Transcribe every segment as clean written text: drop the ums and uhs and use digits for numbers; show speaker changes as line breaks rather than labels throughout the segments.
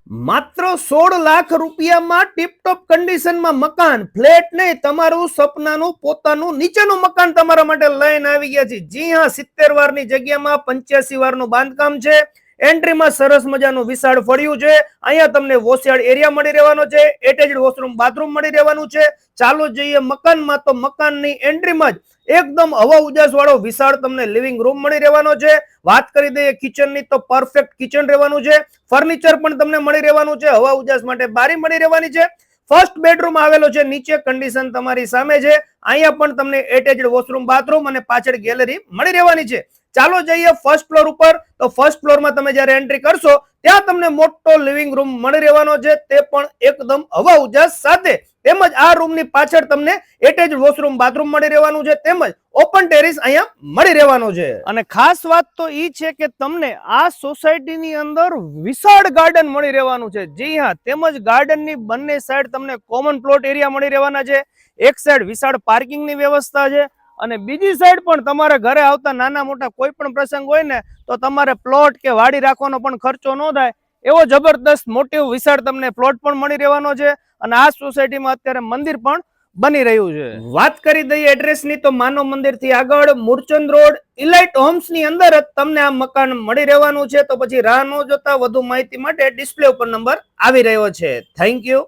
માત્ર 16 લાખ રૂપિયામાં ટીપટોપ કન્ડિશનમાં મકાન, ફ્લેટ નહીં, તમારું સપનાનું પોતાનું નીચેનું મકાન તમારા માટે લઈને આવી ગયા છે. જી હા, 70 વારની જગ્યામાં 85 વારનું બાંધકામ છે. એન્ટ્રીમાં સરસ મજાનું વિશાળ ફળિયું છે. અહીંયા તમને વોશયાર્ડ એરિયા મળી રહેવાનો છે. એટેચ્ડ વોશરૂમ બાથરૂમ મળી રહેવાનું છે. ચાલો જઈએ મકાનમાં. તો મકાનની એન્ટ્રીમાં જ એકદમ હવા ઉજાસ વાળો વિશાળ તમને લિવિંગ રૂમ મળી રહેવાનો છે. વાત કરી દઈએ કિચનની તો પરફેક્ટ કિચન રહેવાનું છે. ફર્નિચર પણ તમને મળી રહેવાનું છે. હવા ઉજાસ માટે બારી મળી રહેવાની છે. ફર્સ્ટ બેડરૂમ આવેલો છે નીચે, કન્ડિશન તમારી સામે છે. અહીંયા પણ તમને એટેચ્ડ વોશરૂમ બાથરૂમ અને પાછળ ગેલેરી મળી રહેવાની છે. ચાલો જઈએ ફર્સ્ટ ફ્લોર ઉપર. તો ફર્સ્ટ ફ્લોરમાં તમે જ્યારે એન્ટ્રી કરશો ત્યાં તમને મોટો લિવિંગ રૂમ મળી રહેવાનો છે, તે પણ એકદમ હવા ઉજાસ સાથે. તેમજ આ રૂમની પાછળ તમને એટેચ્ડ વોશરૂમ બાથરૂમ મળી રહેવાનું છે, તેમજ ઓપન ટેરેસ અહીંયા મળી રહેવાનો છે. અને ખાસ વાત તો ઈ છે કે તમને આ સોસાયટીની અંદર વિશાળ ગાર્ડન મળી રહેવાનું છે. જી હા, તેમજ ગાર્ડનની બંને સાઈડ તમને કોમન પ્લોટ એરિયા મળી રહેવાના છે. એક સાઈડ વિશાળ પાર્કિંગની વ્યવસ્થા છે અને બીજી સાઈડ પણ તમારા ઘરે આવતા નાના મોટા કોઈ પણ પ્રસંગ હોય ને તો તમારે પ્લોટ કે વાડી રાખવાનો પણ ખર્ચો ન થાય એવો જબરદસ્ત મોટો વિશાળ તમને પ્લોટ પણ મળી રહેવાનો છે. અને આ સોસાયટીમાં અત્યારે મંદિર પણ બની રહ્યું છે. વાત કરી દઈએ એડ્રેસની તો માનવ મંદિર થી આગળ મૂળચંદ રોડ ઇલાઇટ હોમ્સ ની અંદર જ તમને આ મકાન મળી રહેવાનું છે. તો પછી રાહ ન જોતા વધુ માહિતી માટે ડિસ્પ્લે ઉપર નંબર આવી રહ્યો છે. થેન્ક યુ,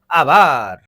આભાર.